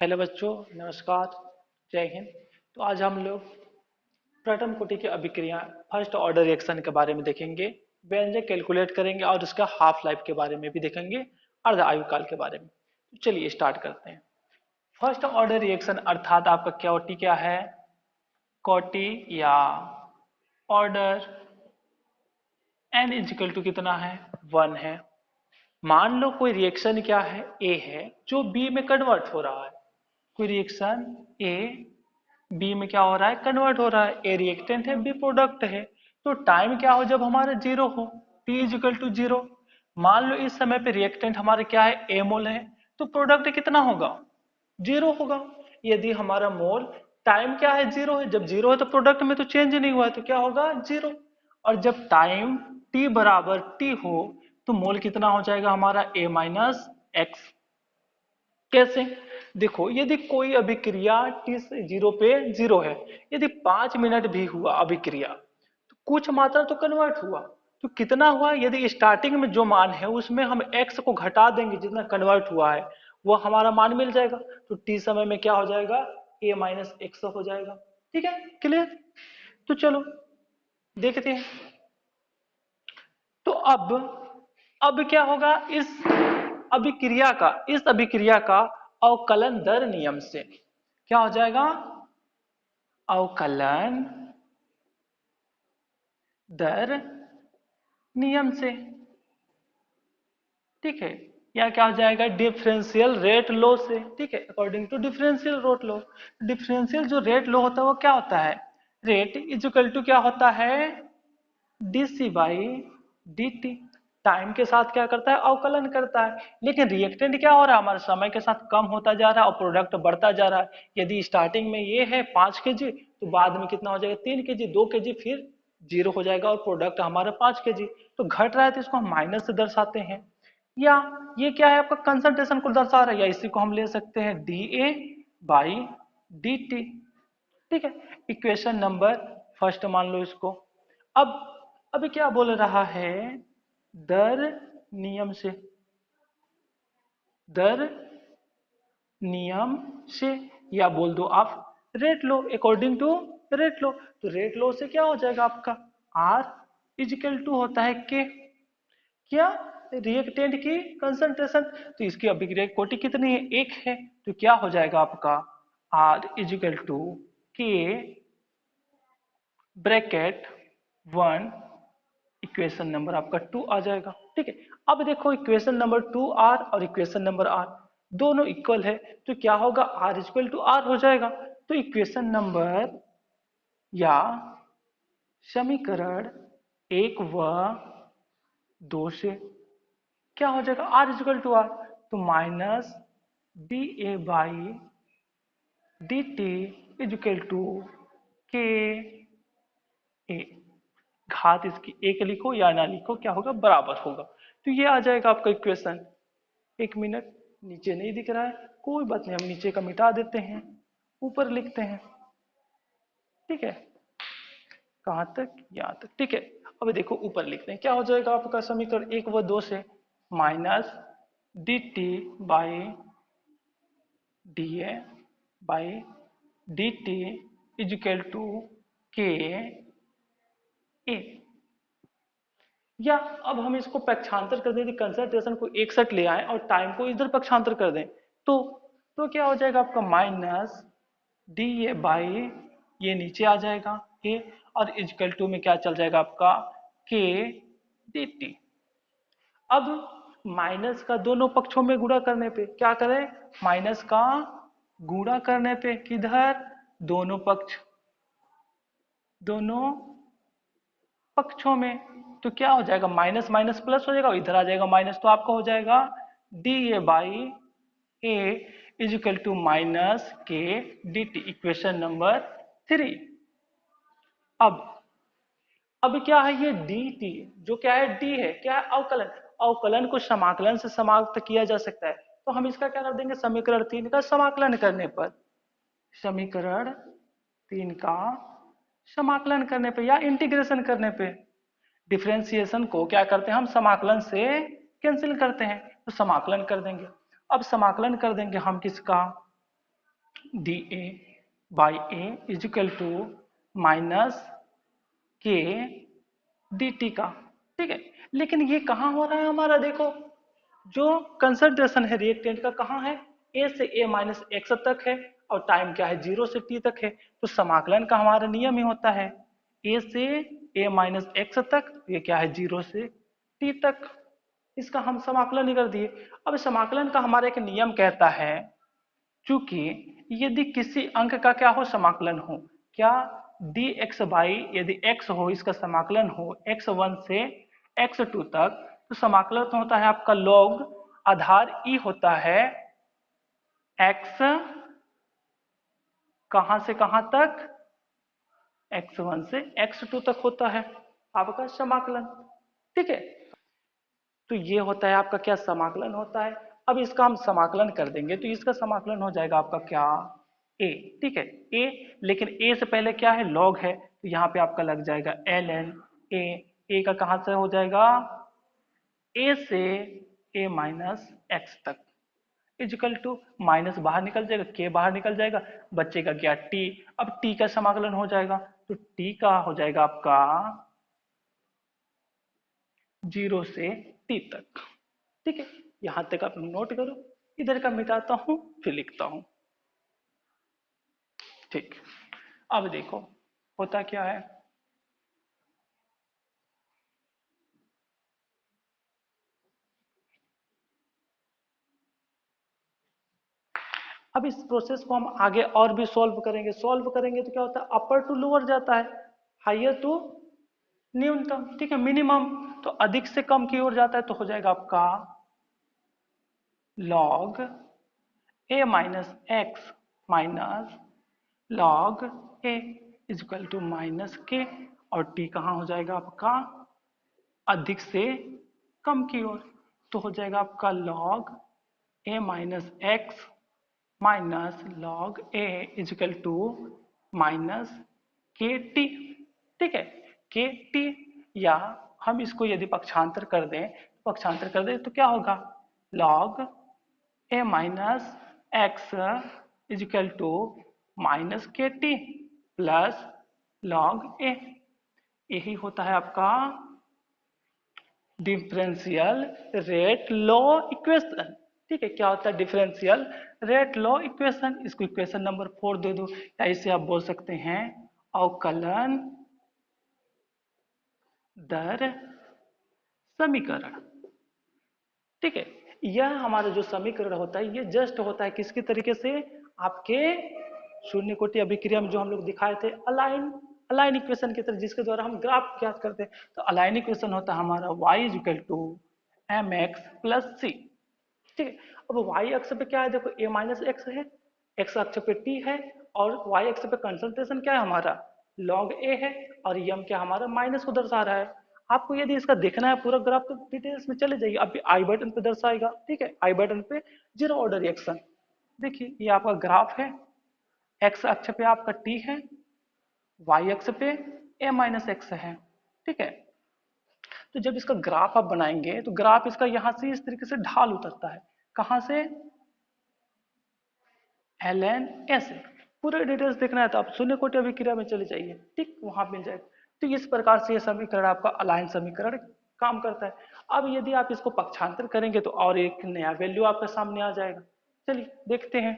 Hello बच्चों, नमस्कार, जय हिंद। तो आज हम लोग प्रथम कोटि की अभिक्रिया फर्स्ट ऑर्डर रिएक्शन के बारे में देखेंगे। व्यंजक कैलकुलेट करेंगे और उसका हाफ लाइफ के बारे में भी देखेंगे, अर्ध आयु काल के बारे में। तो चलिए स्टार्ट करते हैं। फर्स्ट ऑर्डर रिएक्शन अर्थात आपका कोटि क्या है? कोटि या ऑर्डर n इजिकल टू कितना है? 1 है। मान लो कोई रिएक्शन क्या है, ए है, जो बी में कन्वर्ट हो रहा है। कोई रिएक्शन ए बी में क्या हो रहा है? कन्वर्ट हो रहा है। ए रिएक्टेंट है, बी प्रोडक्ट है। तो टाइम क्या हो? जब हमारा जीरो हो, टी इजिकल टू जीरो। मान लो इस समय पे रिएक्टेंट हमारे क्या है? ए मोल है, तो प्रोडक्ट कितना होगा? जीरो होगा। यदि हमारा मोल टाइम क्या है? जीरो है। जब जीरो है तो प्रोडक्ट में तो चेंज नहीं हुआ है, तो क्या होगा? जीरो। और जब टाइम टी बराबर टी हो तो मोल कितना हो जाएगा हमारा? ए माइनस एक्स। कैसे? देखो, यदि कोई अभिक्रिया टी से जीरो पे जीरो है, यदि 5 मिनट भी हुआ अभिक्रिया, तो कुछ मात्रा तो कन्वर्ट हुआ। तो कितना हुआ? यदि स्टार्टिंग में जो मान है उसमें हम x को घटा देंगे, जितना कन्वर्ट हुआ है वो हमारा मान मिल जाएगा। तो t समय में क्या हो जाएगा? a माइनस एक्स हो जाएगा। ठीक है, क्लियर? तो चलो देखते हैं। तो अब क्या होगा? इस अभिक्रिया का अवकलन दर नियम से क्या हो जाएगा? अवकलन दर नियम से। ठीक है, या क्या हो जाएगा? डिफरेंशियल रेट लॉ से। ठीक है, according to differential rate law. Differential जो रेट लॉ होता है वो क्या होता है? रेट इक्वल टू क्या होता है? DC by dt। टाइम के साथ क्या करता है? अवकलन करता है। लेकिन रिएक्टेंट क्या हो रहा है? हमारे समय के साथ कम होता जा रहा है और प्रोडक्ट बढ़ता जा रहा है। यदि स्टार्टिंग में ये है 5 kg, तो बाद में कितना हो जाएगा? 3 kg, 2 kg, फिर जीरो हो जाएगा और प्रोडक्ट हमारा 5 kg। तो घट रहा है तो इसको हम माइनस से दर्शाते हैं। या ये क्या है? आपका कंसंट्रेशन को दर्शा रहा है, या इसी को हम ले सकते हैं D A by D T. ठीक है, इक्वेशन नंबर फर्स्ट मान लो इसको। अब अभी क्या बोल रहा है? दर नियम से। दर नियम से, या बोल दो आप रेट लो, अकॉर्डिंग टू रेट लो। तो रेट लो से क्या हो जाएगा आपका? आर इजिकल टू होता है के। क्या? रिएक्टेंट की कंसंट्रेशन। तो इसकी अभिक्रिया कोटि कितनी है? 1 है। तो क्या हो जाएगा आपका? आर इजिकल टू के ब्रैकेट 1, इक्वेशन नंबर आपका 2 आ जाएगा। ठीक है, अब देखो इक्वेशन नंबर 2 आर और इक्वेशन नंबर आर दोनों इक्वल है, तो क्या होगा? आर इक्वल टू आर हो जाएगा। तो इक्वेशन नंबर या समीकरण 1 व 2 से क्या हो जाएगा? आर इक्वल टू आर, तो minus D A by D T equal to K A. घात इसकी एक लिखो या ना लिखो, क्या होगा? बराबर होगा। तो ये आ जाएगा आपका इक्वेशन। एक मिनट, नीचे नहीं दिख रहा है, कोई बात नहीं, हम नीचे का मिटा देते हैं, ऊपर लिखते हैं। ठीक है, कहां तक? यहां तक। ठीक है, अब देखो ऊपर लिखते हैं। क्या हो जाएगा आपका समीकरण 1 व 2 से? Minus D T by D A by D T is equal to K A. या अब हम इसको पक्षांतर कर दें, कंसंट्रेशन को 61 ले आए और टाइम को इधर पक्षांतर कर दें, तो क्या हो जाएगा आपका? माइनस डी ए बाई, ये नीचे आ जाएगा ए, और इजकल टू में क्या चल जाएगा आपका? के डी टी। अब माइनस का दोनों पक्षों में गुणा करने पे क्या करें? माइनस का गुणा करने पे किधर? दोनों पक्ष, दोनों पक्षों में। तो क्या हो जाएगा? माइनस माइनस प्लस हो जाएगा और इधर आ जाएगा माइनस, तो आपका हो जाएगा D A by A is equal to minus K D T, equation number 3। अब अब क्या है? ये डी टी जो क्या है? डी है, क्या है? अवकलन। अवकलन को समाकलन से समाप्त किया जा सकता है, तो हम इसका क्या कर देंगे? समीकरण 3 का समाकलन करने पर, समीकरण 3 का समाकलन करने पे या इंटीग्रेशन करने पे, डिफरेंशिएशन को क्या करते हैं? हम समाकलन से कैंसिल करते हैं, तो समाकलन कर देंगे। अब समाकलन कर देंगे हम किसका? D A by A is equal to minus K D T का। ठीक है, लेकिन ये कहाँ हो रहा है हमारा, देखो जो कंसंट्रेशन है रिएक्टेंट का कहाँ है, ए से ए माइनस एक्स तक है, और टाइम क्या है, 0 से टी तक है। तो समाकलन का हमारा नियम ही होता है ए से ए माइनस एक्स तक, ये क्या है 0 से टी तक, इसका हम समाकलन ही कर दिए। अब समाकलन का हमारा एक नियम कहता है, चूंकि यदि किसी अंक का क्या हो, समाकलन हो, क्या डी एक्स बाई यदि एक्स हो, इसका समाकलन हो x1 से x2 तक, तो समाकलन तो होता है आपका लॉग आधार ई होता है x कहां से कहां तक, x1 से x2 तक होता है आपका समाकलन। ठीक है, तो ये होता है आपका क्या, समाकलन होता है। अब इसका हम समाकलन कर देंगे तो इसका समाकलन हो जाएगा आपका क्या, ए। ठीक है, ए, लेकिन ए से पहले क्या है, लॉग है, तो यहाँ पे आपका लग जाएगा एल एन ए। ए का कहाँ से हो जाएगा, ए से ए माइनस एक्स तक इजिकल टू, माइनस बाहर निकल जाएगा, के बाहर निकल जाएगा, बचेगा क्या टी। अब टी का समाकलन हो जाएगा, तो टी का हो जाएगा आपका 0 से टी तक। ठीक है, यहां तक आप नोट करो, इधर का मिटाता हूं फिर लिखता हूं। ठीक, अब देखो होता क्या है, अब इस प्रोसेस को हम आगे और भी सॉल्व करेंगे तो क्या होता है, अपर टू लोअर जाता है, हायर टू न्यूनतम। ठीक है, मिनिमम तो अधिक से कम की ओर जाता है, तो हो जाएगा आपका log a minus X minus log a is equal to minus K, और t कहाँ हो जाएगा आपका अधिक से कम की ओर, तो हो जाएगा आपका log a minus X minus log a is equal to minus के टी। ठीक है, के टी, या हम इसको यदि पक्षांतर कर दें तो क्या होगा, log a minus x is equal to minus के टी प्लस log a। यही होता है आपका डिफरेंशियल रेट लॉ इक्वेशन। ठीक है, क्या होता है डिफरेंशियल रेट लॉ इक्वेशन, इसको इक्वेशन नंबर 4 दे दो, या इसे आप बोल सकते हैं अवकलन दर समीकरण। ठीक है, यह हमारा जो समीकरण होता है ये जस्ट होता है किसके तरीके से, आपके शून्य कोटि अभिक्रिया में जो हम लोग दिखाए थे अलाइन अलाइन इक्वेशन की तरह, जिसके द्वारा हम ग्राफ ज्ञात करते हैं। तो अलाइन इक्वेशन होता है हमारा y is equal to M X plus C. ठीक है, अब y अक्ष पे क्या है, देखो a माइनस एक्स है, x अक्ष पे t है, और y अक्ष पे कंसंट्रेशन क्या है हमारा log a है, और यम क्या हमारा माइनस को दर्शा रहा है। आपको यदि इसका देखना है पूरा ग्राफ तो डिटेल्स में चले जाइए, अभी आई बटन पे दर्शाएगा। ठीक है, आई बटन पे जीरो ऑर्डर रिएक्शन, देखिए ये आपका ग्राफ है, एक्स अक्ष पे आपका टी है, वाई अक्ष पे ए माइनस एक्स है। ठीक है, तो जब इसका ग्राफ आप बनाएंगे तो ग्राफ इसका यहां से इस तरीके से ढाल उतरता है, कहां से, एल एन ऐसे। पूरे डिटेल्स देखना है तो आप शून्य कोटि अभिक्रिया में चले जाइए, ठीक वहां मिल जाएगा। तो इस प्रकार से ये समीकरण आपका अलाइन समीकरण काम करता है। अब यदि आप इसको पक्षांतर करेंगे तो और एक नया वैल्यू आपके सामने आ जाएगा। चलिए देखते हैं।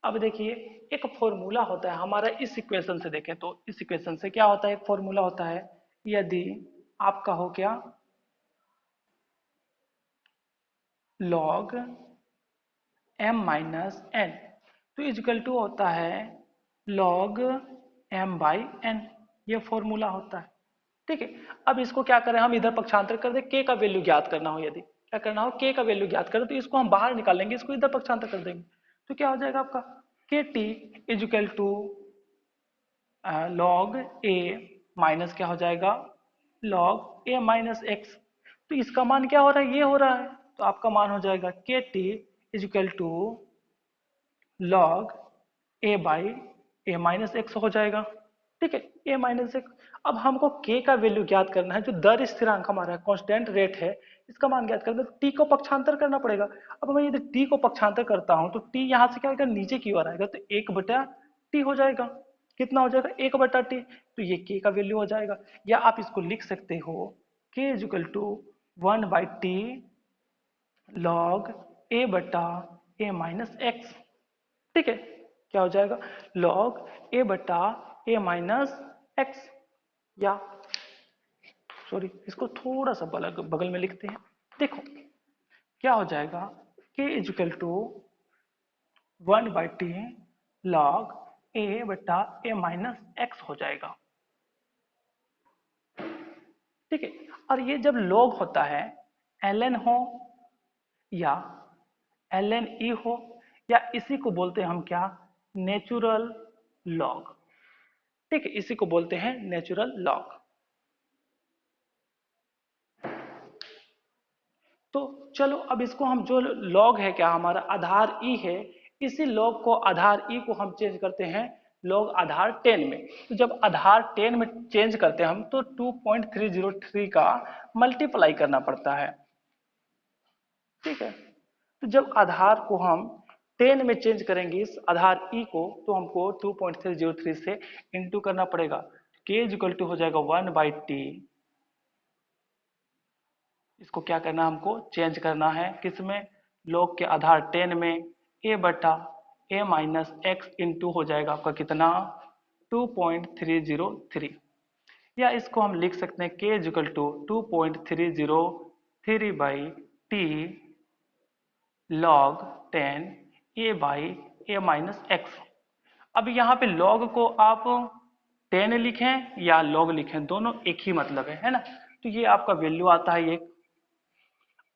अब देखिए एक फॉर्मूला होता है हमारा, इस इक्वेशन से देखें तो इस इक्वेशन से क्या होता है, एक फॉर्मूला होता है, यदि आपका हो क्या log m माइनस एन, तो इजकल टू होता है log m बाई एन, ये फॉर्मूला होता है। ठीक है, अब इसको क्या करें, हम इधर पक्षांतर कर दे, k का वैल्यू ज्ञात करना हो, यदि क्या करना हो k का वैल्यू ज्ञात करें तो इसको हम बाहर निकाल लेंगे, इसको इधर पक्षांतर कर देंगे, तो क्या हो जाएगा आपका k t is equal to log a minus क्या हो जाएगा log a माइनस एक्स। तो इसका मान क्या हो रहा है, ये हो रहा है, तो आपका मान हो जाएगा k t is equal to log a by a minus x हो जाएगा। ठीक है, ए माइनस एक। अब हमको के का वैल्यू ज्ञात करना है, जो दर स्थिरांक हमारा कांस्टेंट रेट है, इसका मान ज्ञात करना है, तो टी को पक्षांतर करना पड़ेगा। अब मैं यदि टी को पक्षांतर करता हूं तो टी यहाँ से क्या होगा, नीचे की ओर आएगा, तो एक बटा टी हो जाएगा। कितना हो जाएगा, एक बटा टी। तो ये के का वैल्यू हो जाएगा। या आप इसको लिख सकते हो के इजिकल टू 1/t लॉग ए बटा ए माइनस एक्स। ठीक है, क्या हो जाएगा, लॉग ए बटा ए माइनस एक्स। या सॉरी, इसको थोड़ा सा बगल में लिखते हैं। देखो क्या हो जाएगा, के इजिकल टू 1/t लॉग ए बटा ए माइनस एक्स हो जाएगा। ठीक है, और ये जब लॉग होता है, ln हो या ln e हो, या इसी को बोलते हैं हम क्या, नेचुरल लॉग। ठीक है, इसी को बोलते हैं नेचुरल लॉग। तो चलो अब इसको हम, जो लॉग है क्या हमारा आधार ई है, इसी लॉग को, आधार ई को हम चेंज करते हैं लॉग आधार 10 में। तो जब आधार 10 में चेंज करते हैं हम, तो 2.303 का मल्टीप्लाई करना पड़ता है। ठीक है, तो जब आधार को हम 10 में चेंज करेंगे इस आधार ई को, तो हमको 2.303 से इंटू करना पड़ेगा। के इक्वल टू हो जाएगा 1/t। इसको क्या करना है, हमको चेंज करना है किसमें, लॉग के आधार 10 में, ए बटा ए माइनस एक्स इंटू हो जाएगा आपका कितना, 2.303। या इसको हम लिख सकते हैं k equal to 2.303/t log 10 a by a minus x. अब यहाँ पे लॉग को आप 10 लिखें या लॉग लिखें, दोनों एक ही मतलब है ना। तो ये आपका वैल्यू आता है एक।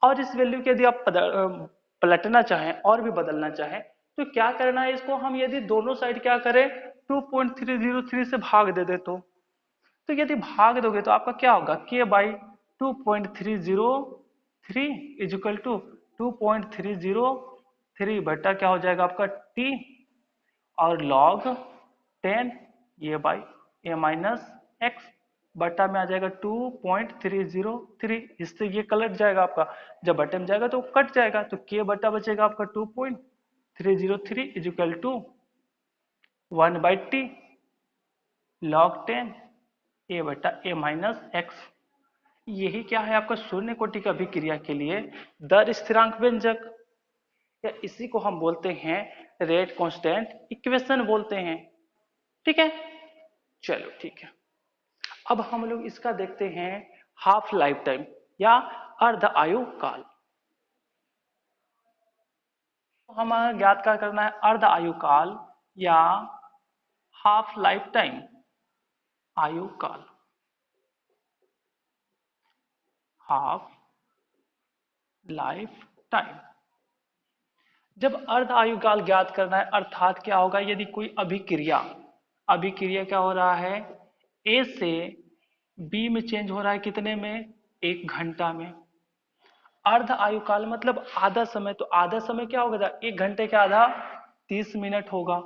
और इस वैल्यू के यदि आप पलटना चाहें और भी बदलना चाहें, तो क्या करना है, इसको हम यदि दोनों साइड क्या करें, 2.303 से भाग दे दे, तो यदि भाग दोगे तो आपका क्या होगा, के बाई 2.303 इजिकल टू 2.303 बटा क्या हो जाएगा आपका टी, और लॉग 10 ये बाई ए माइनस एक्स बटा में आ जाएगा 2.303। इससे ये कट जाएगा आपका, जब बटे में जाएगा तो कट जाएगा, तो के बटा बचेगा आपका 2.303 इजिकल टू 1/t लॉग 10 ए बटा ए माइनस एक्स। यही क्या है आपका शून्य कोटि का अभिक्रिया के लिए दर स्थिरांक व्यंजक, या इसी को हम बोलते हैं रेट कांस्टेंट इक्वेशन बोलते हैं। ठीक है, चलो ठीक है। अब हम लोग इसका देखते हैं हाफ लाइफ टाइम या अर्ध आयु काल। हमारा ज्ञात क्या करना है, अर्ध आयु काल या हाफ लाइफ टाइम, आयु काल, हाफ लाइफ टाइम। जब अर्ध आयु काल ज्ञात करना है, अर्थात क्या होगा, यदि कोई अभिक्रिया, अभिक्रिया क्या हो रहा है, ए से बी में चेंज हो रहा है कितने में, 1 घंटा में। अर्ध आयु काल मतलब आधा समय, तो आधा समय क्या होगा, 1 घंटे का आधा 30 मिनट होगा।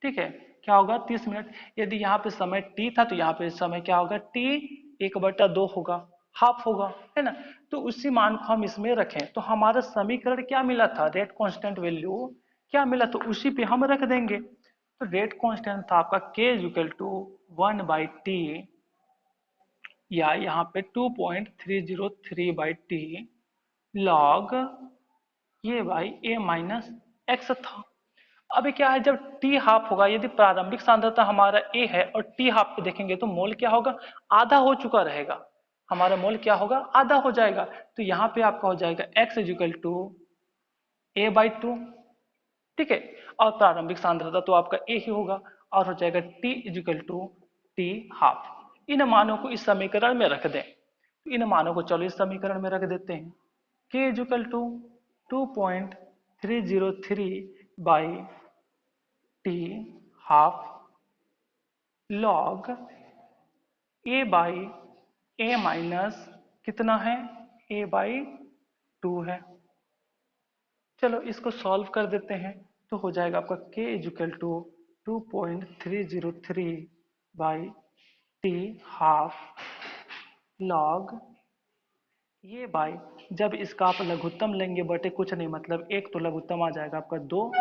ठीक है, क्या होगा 30 मिनट। यदि यहाँ पे समय टी था, तो यहाँ पे समय क्या होगा, टी 1/2 होगा, हाफ होगा, है ना। तो उसी मान को हम इसमें रखें, तो हमारा समीकरण क्या मिला था, रेट कांस्टेंट वैल्यू क्या मिला, तो उसी पे हम रख देंगे। तो रेट कांस्टेंट था आपका के इक्वल टू 1/t, या यहाँ पे 2.303/t लॉग ये बाई ए माइनस एक्स था। अभी क्या है, जब टी हाफ होगा, यदि प्रारंभिक सांद्रता हमारा ए है और टी हाफ पे देखेंगे, तो मोल क्या होगा, आधा हो चुका रहेगा, हमारा मोल क्या होगा, आधा हो जाएगा। तो यहाँ पे आपका हो जाएगा एक्स इजिकल टू a/2। ठीक है, और प्रारंभिक सांद्रता तो आपका ए ही होगा, और हो जाएगा T is equal to T half. इन मानों को इस समीकरण में रख दें, तो इन मानों को चलो इस समीकरण में रख देते हैं। K is equal to 2.303/t half log a by a minus कितना है, a/2 है। चलो इसको सॉल्व कर देते हैं, तो हो जाएगा आपका k is equal to 2.303 by t half log ये बाई, जब इसका आप लघुत्तम लेंगे बटे कुछ नहीं, मतलब एक तो लघुत्तम आ जाएगा आपका 2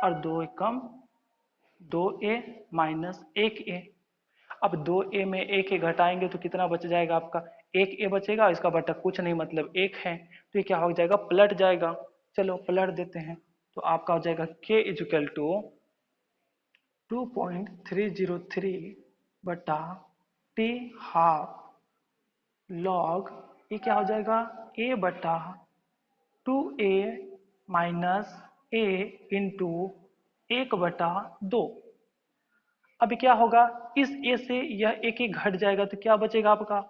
और 2 एकम 2a माइनस 1a। अब 2a में 1a घटाएंगे तो कितना बच जाएगा आपका, 1a बचेगा, इसका बटा कुछ नहीं मतलब 1 है, तो ये क्या हो जाएगा, पलट जाएगा। चलो पलट देते हैं, तो आपका हो जाएगा k इजिकल टू 2.303 बटा टी हाफ लॉग, ये क्या हो जाएगा, a बटा 2a माइनस a इंटू 1/2। अब क्या होगा, इस a से यह एक ही घट जाएगा तो क्या बचेगा आपका,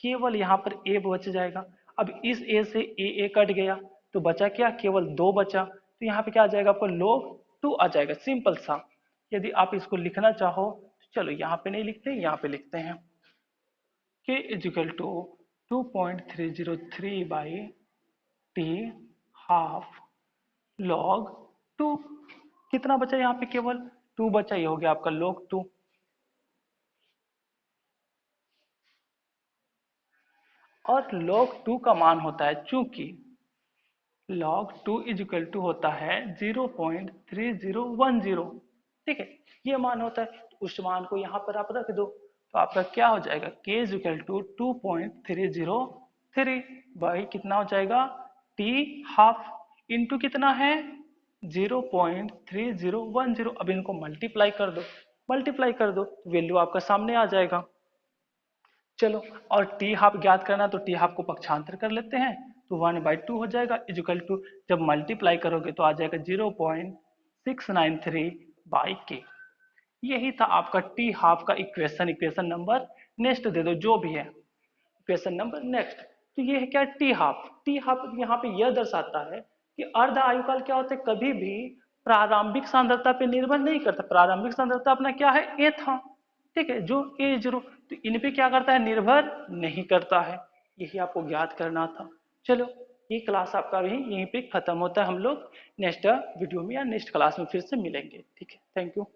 केवल यहाँ पर a बच जाएगा। अब इस a से a कट गया तो बचा क्या, केवल 2 बचा, तो यहाँ पे क्या आ जाएगा आपको log 2 आ जाएगा, सिंपल सा। यदि आप इसको लिखना चाहो तो चलो यहाँ पे नहीं लिखते, यहाँ पे लिखते हैं k is equal to 2.303 by t half log 2। कितना बचा यहाँ पे, केवल 2 बचा, ये हो गया आपका log 2। और log 2 का मान होता है, चूंकि log 2 इजिकल टू होता है 0.3010, ठीक है, ये मान होता है, तो उस मान को यहाँ पर आप रख दो, तो आपका क्या हो जाएगा, k इजिकल टू 2.303 बाई कितना हो जाएगा, t हाफ इंटू कितना है 0.3010। अब इनको मल्टीप्लाई कर दो, मल्टीप्लाई कर दो तो वैल्यू आपका सामने आ जाएगा। चलो, और टी हाफ ज्ञात करना तो टी हाफ को पक्षांतर कर लेते हैं, तो 1/2 हो जाएगा इजिकल टू, जब मल्टीप्लाई करोगे तो आ जाएगा 0.693 बाई के। यही था आपका टी हाफ का इक्वेशन। इक्वेशन नंबर नेक्स्ट दे दो जो भी है, इक्वेशन नंबर नेक्स्ट। तो ये है क्या, टी हाफ। टी हाफ यहाँ पे यह दर्शाता है कि अर्ध आयुकाल क्या होता है, कभी भी प्रारंभिक सांद्रता पे निर्भर नहीं करता। प्रारंभिक सांद्रता अपना क्या है, ए था, ठीक है, जो ए जीरो, तो इन पे क्या करता है, निर्भर नहीं करता है। यही आपको ज्ञात करना था। चलो, ये क्लास आपका भी यहीं पे खत्म होता है। हम लोग नेक्स्ट वीडियो में या नेक्स्ट क्लास में फिर से मिलेंगे। ठीक है, थैंक यू।